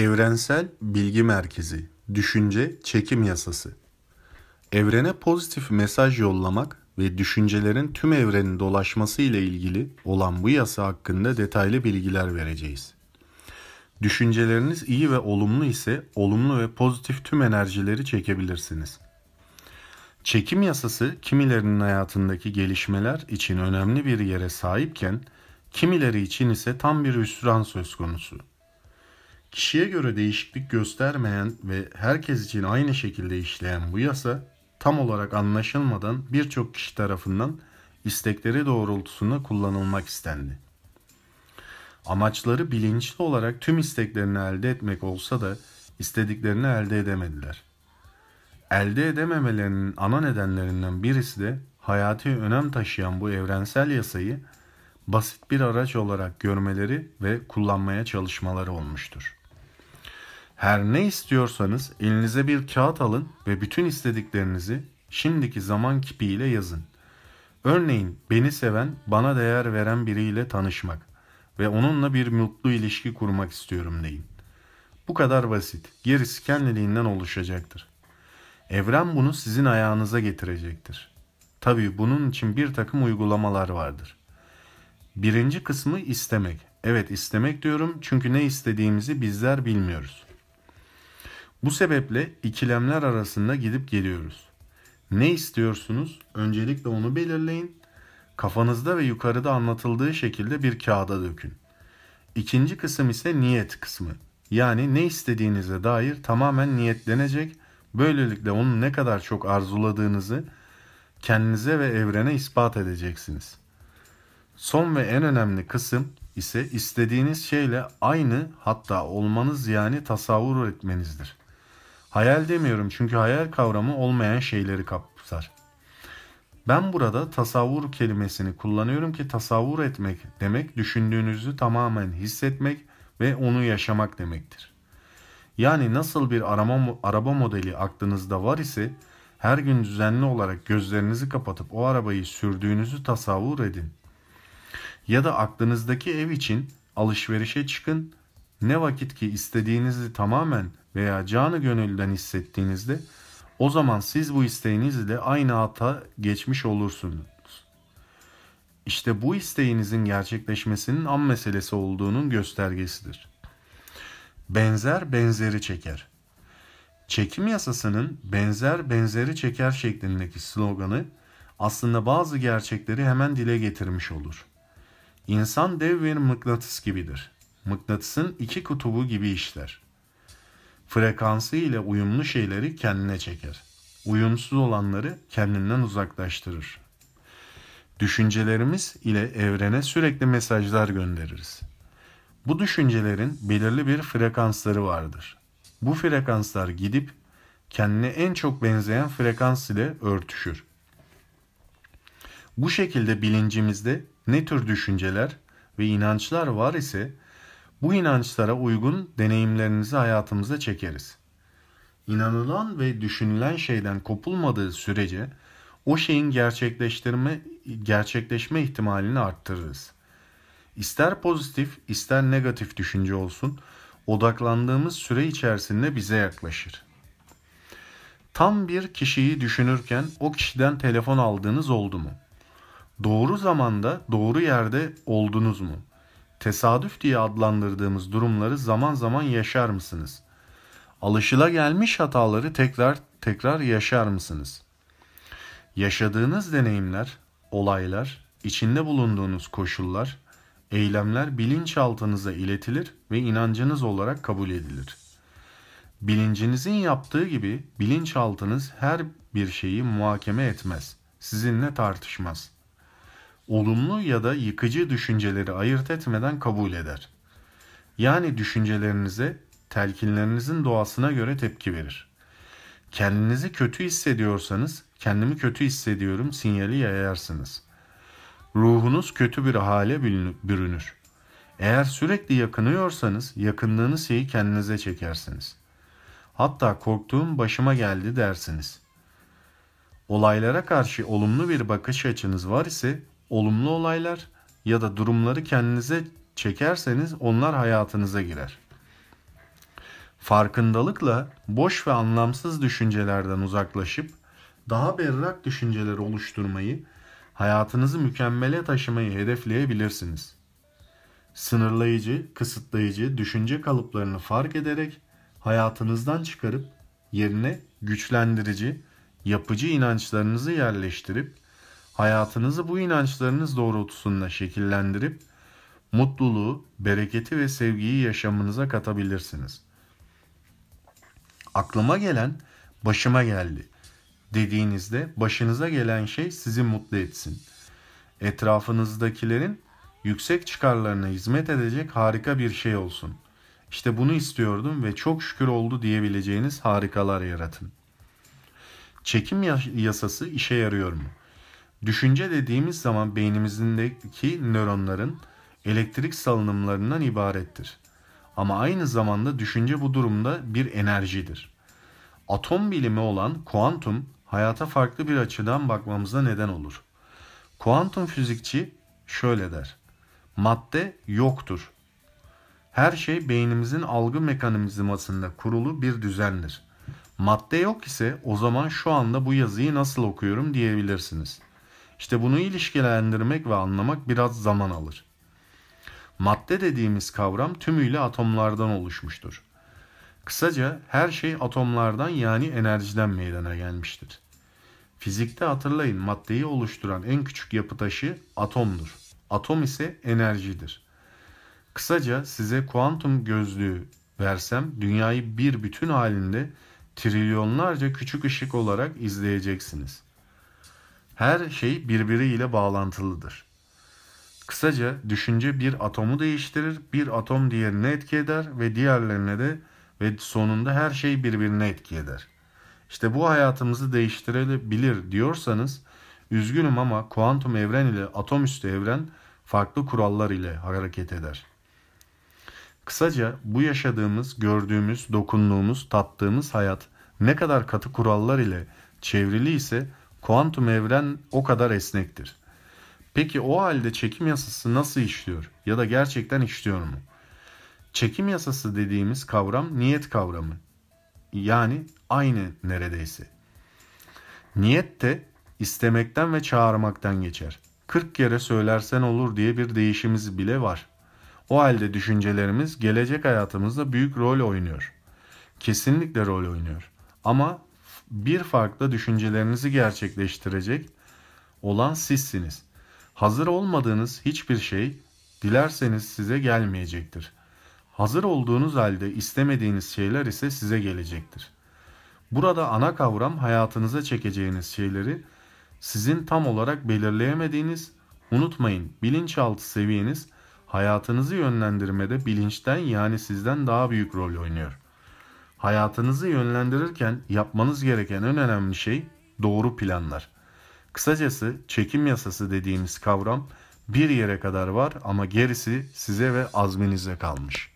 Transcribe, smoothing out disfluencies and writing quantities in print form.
Evrensel bilgi merkezi, düşünce çekim yasası. Evrene pozitif mesaj yollamak ve düşüncelerin tüm evrenin dolaşması ile ilgili olan bu yasa hakkında detaylı bilgiler vereceğiz. Düşünceleriniz iyi ve olumlu ise olumlu ve pozitif tüm enerjileri çekebilirsiniz. Çekim yasası kimilerinin hayatındaki gelişmeler için önemli bir yere sahipken, kimileri için ise tam bir hüsran söz konusu. Kişiye göre değişiklik göstermeyen ve herkes için aynı şekilde işleyen bu yasa, tam olarak anlaşılmadan birçok kişi tarafından istekleri doğrultusunda kullanılmak istendi. Amaçları bilinçli olarak tüm isteklerini elde etmek olsa da istediklerini elde edemediler. Elde edememelerinin ana nedenlerinden birisi de hayati önem taşıyan bu evrensel yasayı basit bir araç olarak görmeleri ve kullanmaya çalışmaları olmuştur. Her ne istiyorsanız elinize bir kağıt alın ve bütün istediklerinizi şimdiki zaman kipiyle yazın. Örneğin beni seven, bana değer veren biriyle tanışmak ve onunla bir mutlu ilişki kurmak istiyorum deyin. Bu kadar basit. Gerisi kendiliğinden oluşacaktır. Evren bunu sizin ayağınıza getirecektir. Tabii bunun için bir takım uygulamalar vardır. Birinci kısmı istemek. Evet, istemek diyorum çünkü ne istediğimizi bizler bilmiyoruz. Bu sebeple ikilemler arasında gidip geliyoruz. Ne istiyorsunuz? Öncelikle onu belirleyin. Kafanızda ve yukarıda anlatıldığı şekilde bir kağıda dökün. İkinci kısım ise niyet kısmı. Yani ne istediğinize dair tamamen niyetlenecek, böylelikle onu ne kadar çok arzuladığınızı kendinize ve evrene ispat edeceksiniz. Son ve en önemli kısım ise istediğiniz şeyle aynı, hatta olmanız, yani tasavvur etmenizdir. Hayal demiyorum çünkü hayal kavramı olmayan şeyleri kapsar. Ben burada tasavvur kelimesini kullanıyorum ki tasavvur etmek demek düşündüğünüzü tamamen hissetmek ve onu yaşamak demektir. Yani nasıl bir araba modeli aklınızda var ise her gün düzenli olarak gözlerinizi kapatıp o arabayı sürdüğünüzü tasavvur edin. Ya da aklınızdaki ev için alışverişe çıkın. Ne vakit ki istediğinizi tamamen veya canı gönülden hissettiğinizde, o zaman siz bu isteğinizle aynı hata geçmiş olursunuz. İşte bu isteğinizin gerçekleşmesinin an meselesi olduğunun göstergesidir. Benzer benzeri çeker. Çekim yasasının benzer benzeri çeker şeklindeki sloganı aslında bazı gerçekleri hemen dile getirmiş olur. İnsan dev bir mıknatıs gibidir. Mıknatısın iki kutubu gibi işler. Frekansı ile uyumlu şeyleri kendine çeker. Uyumsuz olanları kendinden uzaklaştırır. Düşüncelerimiz ile evrene sürekli mesajlar göndeririz. Bu düşüncelerin belirli bir frekansları vardır. Bu frekanslar gidip kendine en çok benzeyen frekans ile örtüşür. Bu şekilde bilincimizde ne tür düşünceler ve inançlar var ise bu inançlara uygun deneyimlerinizi hayatımıza çekeriz. İnanılan ve düşünülen şeyden kopulmadığı sürece o şeyin gerçekleşme ihtimalini arttırırız. İster pozitif, ister negatif düşünce olsun, odaklandığımız süre içerisinde bize yaklaşır. Tam bir kişiyi düşünürken o kişiden telefon aldığınız oldu mu? Doğru zamanda, doğru yerde oldunuz mu? Tesadüf diye adlandırdığımız durumları zaman zaman yaşar mısınız? Alışılagelmiş hataları tekrar yaşar mısınız? Yaşadığınız deneyimler, olaylar, içinde bulunduğunuz koşullar, eylemler bilinçaltınıza iletilir ve inancınız olarak kabul edilir. Bilincinizin yaptığı gibi bilinçaltınız her bir şeyi muhakeme etmez, sizinle tartışmaz. Olumlu ya da yıkıcı düşünceleri ayırt etmeden kabul eder. Yani düşüncelerinize, telkinlerinizin doğasına göre tepki verir. Kendinizi kötü hissediyorsanız, kendimi kötü hissediyorum sinyali yayarsınız. Ruhunuz kötü bir hale bürünür. Eğer sürekli yakınıyorsanız, yakındığınız şeyi kendinize çekersiniz. Hatta korktuğum başıma geldi dersiniz. Olaylara karşı olumlu bir bakış açınız var ise, olumlu olaylar ya da durumları kendinize çekerseniz onlar hayatınıza girer. Farkındalıkla boş ve anlamsız düşüncelerden uzaklaşıp daha berrak düşünceler oluşturmayı, hayatınızı mükemmele taşımayı hedefleyebilirsiniz. Sınırlayıcı, kısıtlayıcı düşünce kalıplarını fark ederek hayatınızdan çıkarıp yerine güçlendirici, yapıcı inançlarınızı yerleştirip hayatınızı bu inançlarınız doğrultusunda şekillendirip mutluluğu, bereketi ve sevgiyi yaşamınıza katabilirsiniz. Aklıma gelen başıma geldi dediğinizde başınıza gelen şey sizi mutlu etsin. Etrafınızdakilerin yüksek çıkarlarına hizmet edecek harika bir şey olsun. İşte bunu istiyordum ve çok şükür oldu diyebileceğiniz harikalar yaratın. Çekim yasası işe yarıyor mu? Düşünce dediğimiz zaman beynimizdeki nöronların elektrik salınımlarından ibarettir. Ama aynı zamanda düşünce bu durumda bir enerjidir. Atom bilimi olan kuantum hayata farklı bir açıdan bakmamıza neden olur. Kuantum fizikçi şöyle der: madde yoktur. Her şey beynimizin algı mekanizmasında kurulu bir düzendir. Madde yok ise o zaman şu anda bu yazıyı nasıl okuyorum diyebilirsiniz. İşte bunu ilişkilendirmek ve anlamak biraz zaman alır. Madde dediğimiz kavram tümüyle atomlardan oluşmuştur. Kısaca her şey atomlardan yani enerjiden meydana gelmiştir. Fizikte hatırlayın, maddeyi oluşturan en küçük yapı taşı atomdur. Atom ise enerjidir. Kısaca size kuantum gözlüğü versem dünyayı bir bütün halinde trilyonlarca küçük ışık olarak izleyeceksiniz. Her şey birbiriyle bağlantılıdır. Kısaca düşünce bir atomu değiştirir, bir atom diğerine etki eder ve diğerlerine de ve sonunda her şey birbirine etki eder. İşte bu hayatımızı değiştirebilir diyorsanız üzgünüm ama kuantum evren ile atomüstü evren farklı kurallar ile hareket eder. Kısaca bu yaşadığımız, gördüğümüz, dokunduğumuz, tattığımız hayat ne kadar katı kurallar ile çevrili ise kuantum evren o kadar esnektir. Peki o halde çekim yasası nasıl işliyor ya da gerçekten işliyor mu? Çekim yasası dediğimiz kavram niyet kavramı. Yani aynı neredeyse. Niyet de istemekten ve çağırmaktan geçer. 40 kere söylersen olur diye bir deyişimiz bile var. O halde düşüncelerimiz gelecek hayatımızda büyük rol oynuyor. Kesinlikle rol oynuyor. Ama bir farkla düşüncelerinizi gerçekleştirecek olan sizsiniz. Hazır olmadığınız hiçbir şey dilerseniz size gelmeyecektir. Hazır olduğunuz halde istemediğiniz şeyler ise size gelecektir. Burada ana kavram hayatınıza çekeceğiniz şeyleri sizin tam olarak belirleyemediğiniz, unutmayın, bilinçaltı seviyeniz hayatınızı yönlendirmede bilinçten yani sizden daha büyük rol oynuyor. Hayatınızı yönlendirirken yapmanız gereken en önemli şey doğru planlar. Kısacası çekim yasası dediğimiz kavram bir yere kadar var ama gerisi size ve azminize kalmış.